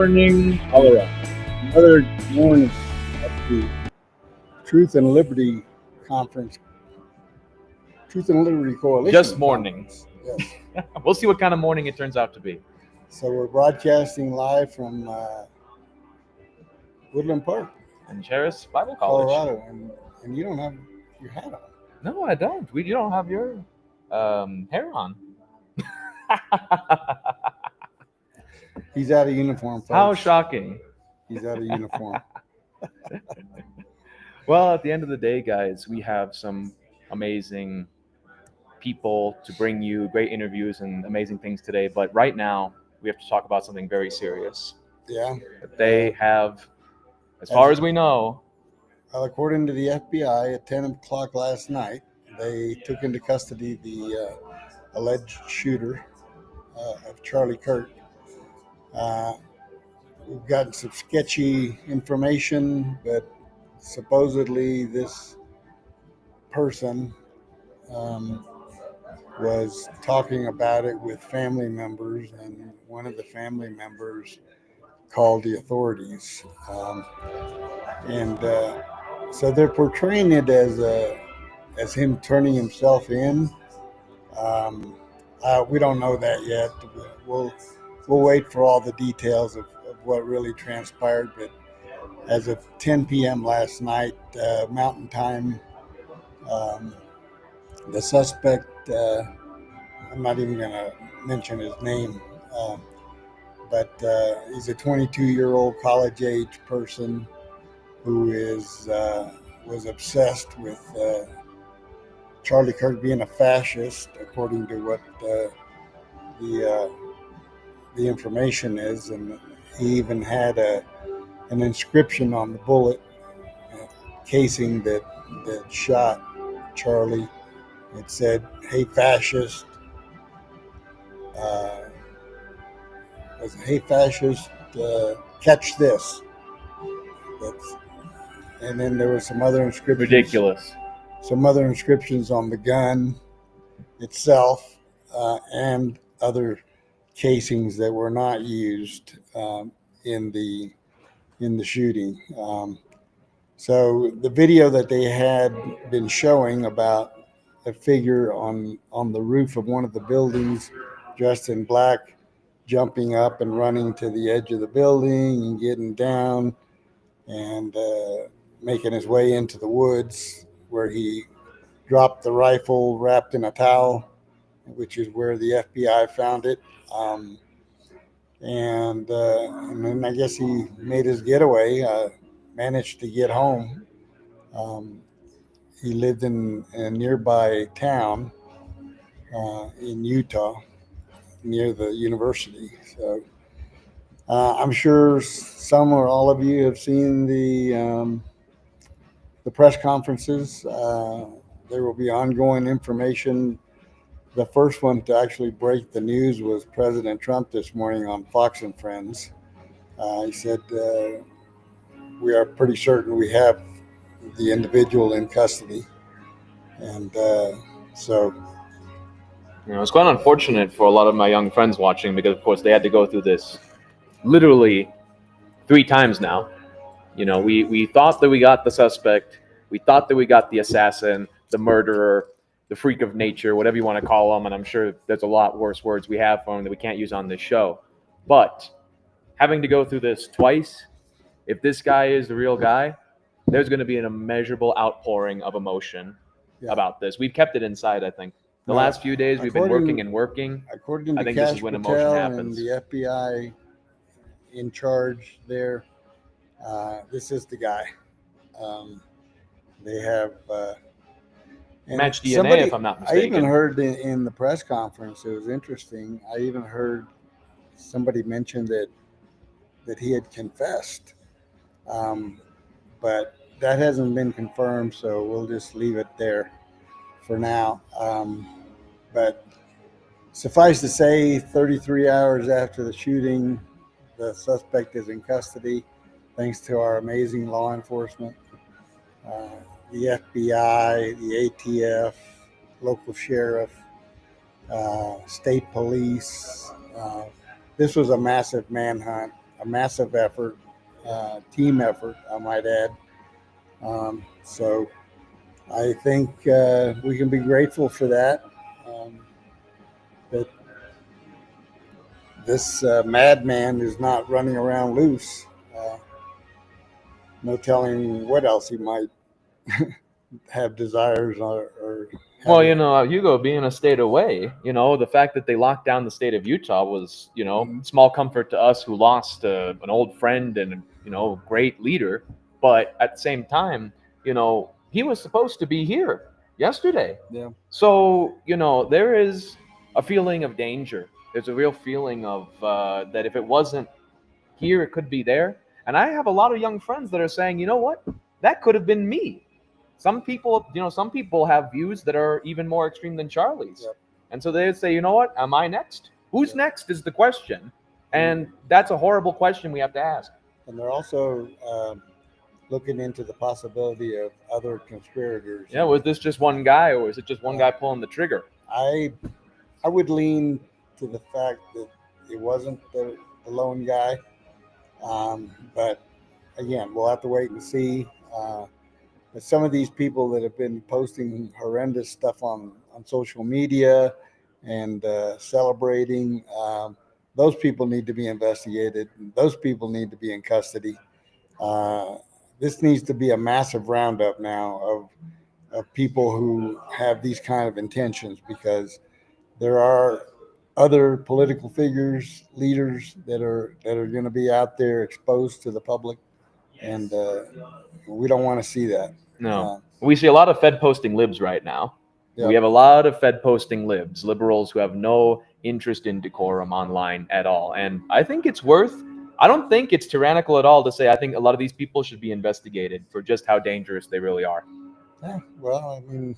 Morning, Colorado. Another morning at the Truth and Liberty Conference, Truth and Liberty Coalition. Just morning. Yes. We'll see what kind of morning it turns out to be. So we're broadcasting live from Woodland Park, And Cheris Bible College. Colorado, and you don't have your hat on. No, I don't. You don't have your hair on. He's out of uniform, folks. How shocking. He's out of uniform. Well, at the end of the day, guys, we have some amazing people to bring you great interviews and amazing things today. But right now, we have to talk about something very serious. Yeah. They have, as far as we know, Well, according to the FBI, at 10 o'clock last night, they took into custody the alleged shooter of Charlie Kirk. We've gotten some sketchy information, but supposedly this person was talking about it with family members, and one of the family members called the authorities. So they're portraying it as him turning himself in. We don't know that yet. We'll wait for all the details of what really transpired. But as of 10 p.m. last night, Mountain Time, the suspect, I'm not even going to mention his name, but he's a 22-year-old college-age person who was obsessed with Charlie Kirk being a fascist, according to what the information is, and he even had an inscription on the bullet casing that shot Charlie. It said, "Hey fascist, hey fascist, catch this." And then there were some other inscriptions. ridiculous. Some other inscriptions on the gun itself, and other casings that were not used in the shooting. So the video that they had been showing about a figure on the roof of one of the buildings dressed in black, jumping up and running to the edge of the building and getting down and making his way into the woods, where he dropped the rifle wrapped in a towel, which is where the FBI found it. And then I guess he made his getaway, managed to get home. He lived in a nearby town in Utah, near the university. So I'm sure some or all of you have seen the press conferences. There will be ongoing information. The first one to actually break the news was President Trump this morning on Fox and Friends. He said, we are pretty certain we have the individual in custody. And so... It's quite unfortunate for a lot of my young friends watching, because, of course, they had to go through this literally 3 times now. We thought that we got the suspect. We thought that we got the assassin, the murderer, the freak of nature, whatever you want to call him. And I'm sure there's a lot worse words we have for him that we can't use on this show. But having to go through this twice, if this guy is the real guy, there's going to be an immeasurable outpouring of emotion about this. We've kept it inside, I think. The last few days we've been working. According to I think Cash this is when Patel emotion happens. and the FBI in charge there, this is the guy. They have match DNA, if I'm not mistaken. I even heard in the press conference, it was interesting. I even heard somebody mention that he had confessed, but that hasn't been confirmed. So we'll just leave it there for now. But suffice to say, 33 hours after the shooting, the suspect is in custody, thanks to our amazing law enforcement, the FBI, the ATF, local sheriff, state police. This was a massive manhunt. a massive effort, team effort, I might add. So I think we can be grateful for that. That this madman is not running around loose. No telling what else he might have desires or Well, have. Hugo being a state away, the fact that they locked down the state of Utah was, small comfort to us who lost an old friend and, great leader. But at the same time, he was supposed to be here yesterday. Yeah. So, there is a feeling of danger. There's a real feeling of that if it wasn't here, it could be there. And I have a lot of young friends that are saying, you know what? That could have been me. Some people have views that are even more extreme than Charlie's. Yep. And so they say, you know what? Am I next? Who's next is the question. And that's a horrible question we have to ask. And they're also looking into the possibility of other conspirators. Yeah, was this just one guy, or is it just one guy pulling the trigger? I would lean to the fact that it wasn't the lone guy. But again, we'll have to wait and see. But some of these people that have been posting horrendous stuff on social media and celebrating, those people need to be investigated. Those people need to be in custody. This needs to be a massive roundup now of people who have these kind of intentions, because there are other political figures, leaders that are going to be out there exposed to the public, and we don't want to see that. No, we see a lot of Fed posting libs right now. Yeah. We have a lot of Fed posting libs, liberals who have no interest in decorum online at all. And I think I don't think it's tyrannical at all to say I think a lot of these people should be investigated for just how dangerous they really are. Yeah, well, I mean,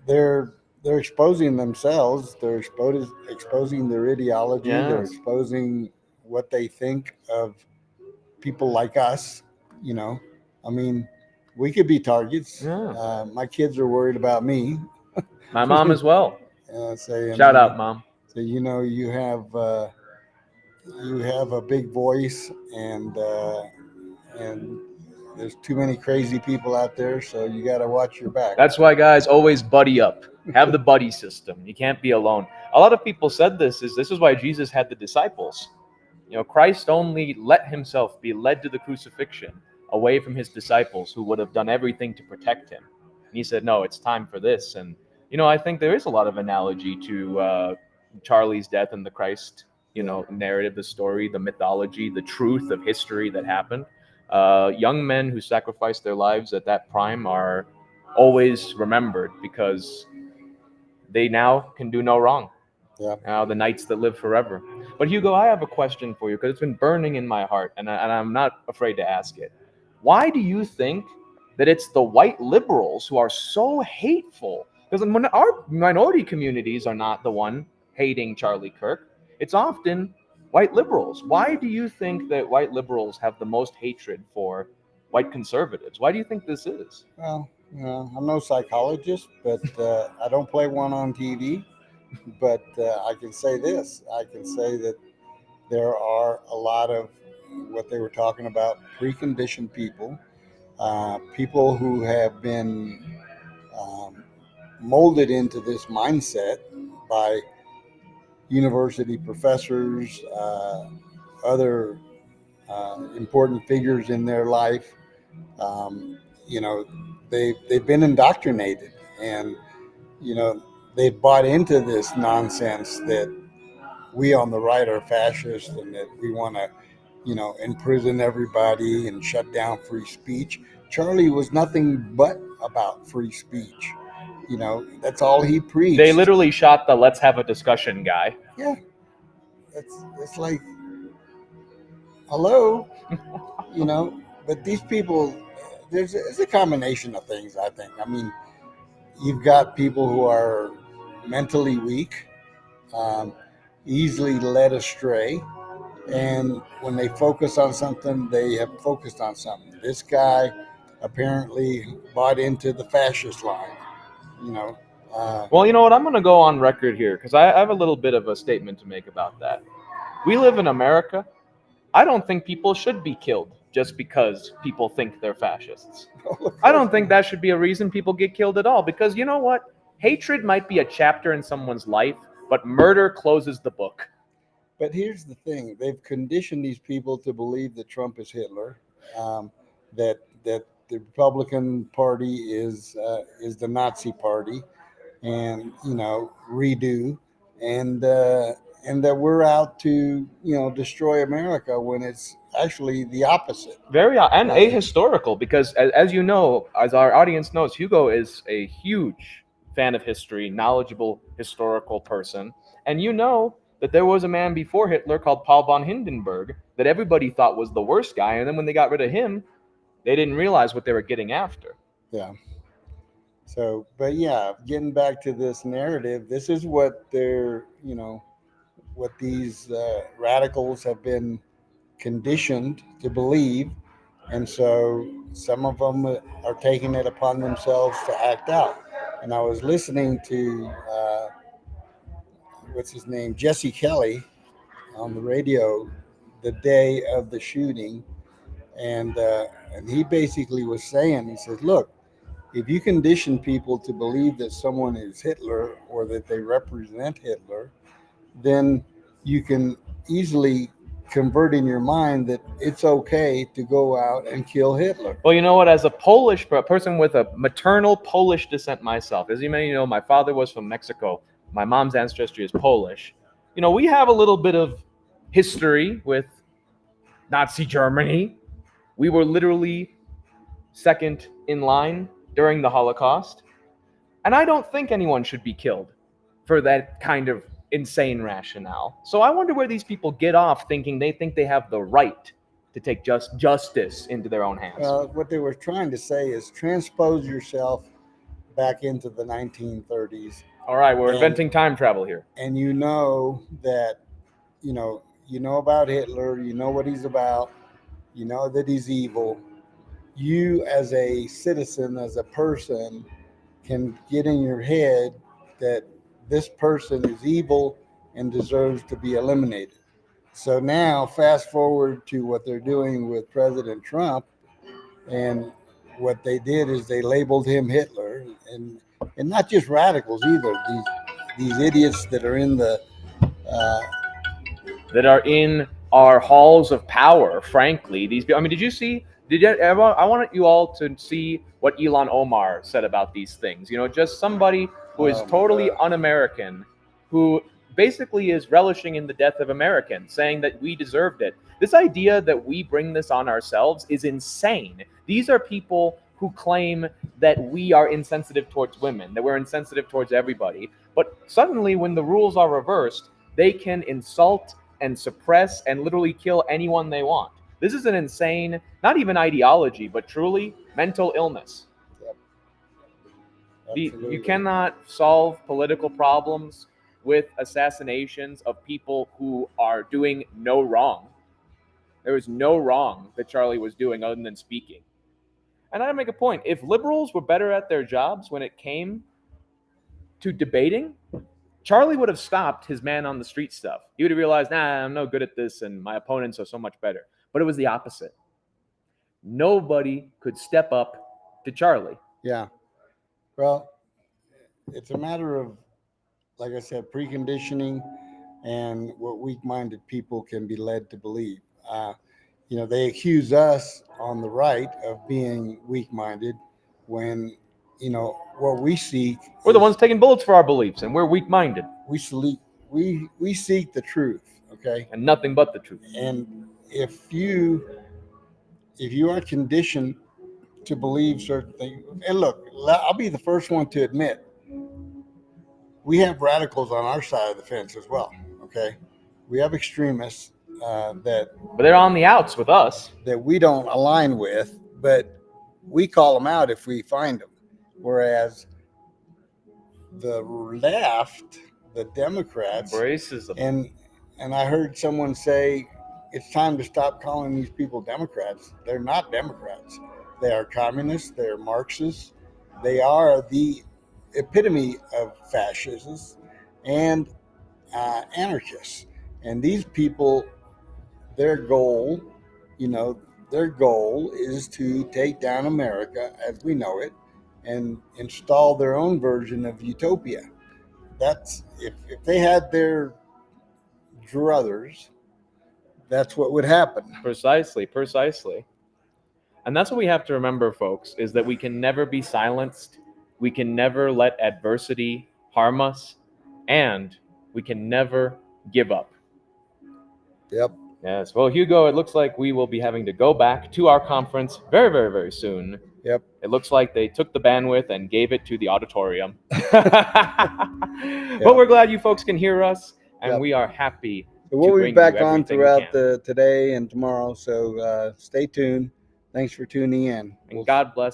they're exposing themselves. They're exposing their ideology. Yes. They're exposing what they think of people like us. I mean, we could be targets. Yeah. My kids are worried about me. My mom as well. Shout out, Mom. So you have a big voice, and there's too many crazy people out there, so you got to watch your back. That's why, guys, always buddy up. Have the buddy system. You can't be alone. A lot of people said this is why Jesus had the disciples. Christ only let himself be led to the crucifixion away from his disciples who would have done everything to protect him. And he said, no, it's time for this. And, I think there is a lot of analogy to Charlie's death and the Christ, narrative, the story, the mythology, the truth of history that happened. Young men who sacrificed their lives at that prime are always remembered because they now can do no wrong. Yeah. The knights that live forever. But Hugo, I have a question for you because it's been burning in my heart, and I'm not afraid to ask it. Why do you think that it's the white liberals who are so hateful? Because our minority communities are not the one hating Charlie Kirk. It's often white liberals. Why do you think that white liberals have the most hatred for white conservatives? Why do you think this is? Well, I'm no psychologist, but I don't play one on TV. But I can say this. I can say that there are a lot of what they were talking about, preconditioned people, people who have been molded into this mindset by university professors, other important figures in their life. They've been indoctrinated, and they've bought into this nonsense that we on the right are fascists and that we want to, imprison everybody and shut down free speech. Charlie was nothing but about free speech. That's all he preached. They literally shot the "let's have a discussion" guy. Yeah. It's like, hello, but these people, it's a combination of things, I think. I mean, you've got people who are mentally weak, easily led astray, and when they focus on something, they have focused on something. This guy apparently bought into the fascist line, Well, you know what? I'm going to go on record here because I have a little bit of a statement to make about that. We live in America, I don't think people should be killed just because people think they're fascists. I don't think that should be a reason people get killed at all, because you know what? Hatred might be a chapter in someone's life, but murder closes the book. But here's the thing: they've conditioned these people to believe that Trump is Hitler, that the Republican Party is the Nazi Party, and redo, and that we're out to destroy America when it's actually the opposite. Very and ahistorical, because as you know, as our audience knows, Hugo is a huge fan of history, knowledgeable historical person, and you know that there was a man before Hitler called Paul von Hindenburg that everybody thought was the worst guy, and then when they got rid of him, they didn't realize what they were getting after. Yeah. So, but yeah, getting back to this narrative, this is what what these radicals have been conditioned to believe. And so some of them are taking it upon themselves to act out. And I was listening to, what's his name, Jesse Kelly on the radio the day of the shooting. And he basically was saying, he says, look, if you condition people to believe that someone is Hitler or that they represent Hitler, then you can easily convert in your mind that it's okay to go out and kill Hitler. Well, you know what? As a Polish person with a maternal Polish descent myself, as you may know, my father was from Mexico. My mom's ancestry is Polish. We have a little bit of history with Nazi Germany. We were literally second in line during the Holocaust. And I don't think anyone should be killed for that kind of insane rationale. So I wonder where these people get off thinking they have the right to take justice into their own hands. What they were trying to say is transpose yourself back into the 1930s. All right, we're inventing time travel here. And you know that, you know about Hitler, you know what he's about, you know that he's evil. You as a citizen, as a person, can get in your head that this person is evil and deserves to be eliminated. So now fast forward to what they're doing with President Trump, and what they did is they labeled him Hitler, and not just radicals either. These idiots that are in our halls of power. Frankly, these people. I mean, did you see? I want you all to see what Ilhan Omar said about these things. Just somebody who is totally un-American, who basically is relishing in the death of Americans, saying that we deserved it. This idea that we bring this on ourselves is insane. These are people who claim that we are insensitive towards women, that we're insensitive towards everybody. But suddenly, when the rules are reversed, they can insult and suppress and literally kill anyone they want. This is an insane, not even ideology, but truly mental illness. Yep. You cannot solve political problems with assassinations of people who are doing no wrong. There was no wrong that Charlie was doing other than speaking. And I make a point. If liberals were better at their jobs when it came to debating, Charlie would have stopped his man on the street stuff. He would have realized, I'm no good at this and my opponents are so much better. But it was the opposite. Nobody could step up to Charlie. Yeah. Well, it's a matter of, like I said, preconditioning and what weak-minded people can be led to believe. They accuse us on the right of being weak-minded when, what we seek. We're the ones taking bullets for our beliefs, and we're weak-minded. We seek the truth, okay? And nothing but the truth. And if you are conditioned to believe certain things, and look, I'll be the first one to admit, we have radicals on our side of the fence as well, okay? We have extremists but they're on the outs with us, that we don't align with, but we call them out if we find them. Whereas the left, the Democrats, racism, and I heard someone say it's time to stop calling these people Democrats. They're not Democrats. They are communists. They are Marxists. They are the epitome of fascists and anarchists. And these people their goal, their goal is to take down America as we know it and install their own version of utopia. That's if they had their druthers, that's what would happen. Precisely. And that's what we have to remember, folks, is that we can never be silenced. We can never let adversity harm us. And we can never give up. Yep. Yes. Well, Hugo, it looks like we will be having to go back to our conference very, very, very soon. Yep. It looks like they took the bandwidth and gave it to the auditorium. But we're glad you folks can hear us, and we are happy. So we'll be bring back you on everything we throughout can. today and tomorrow. So stay tuned. Thanks for tuning in. And God bless.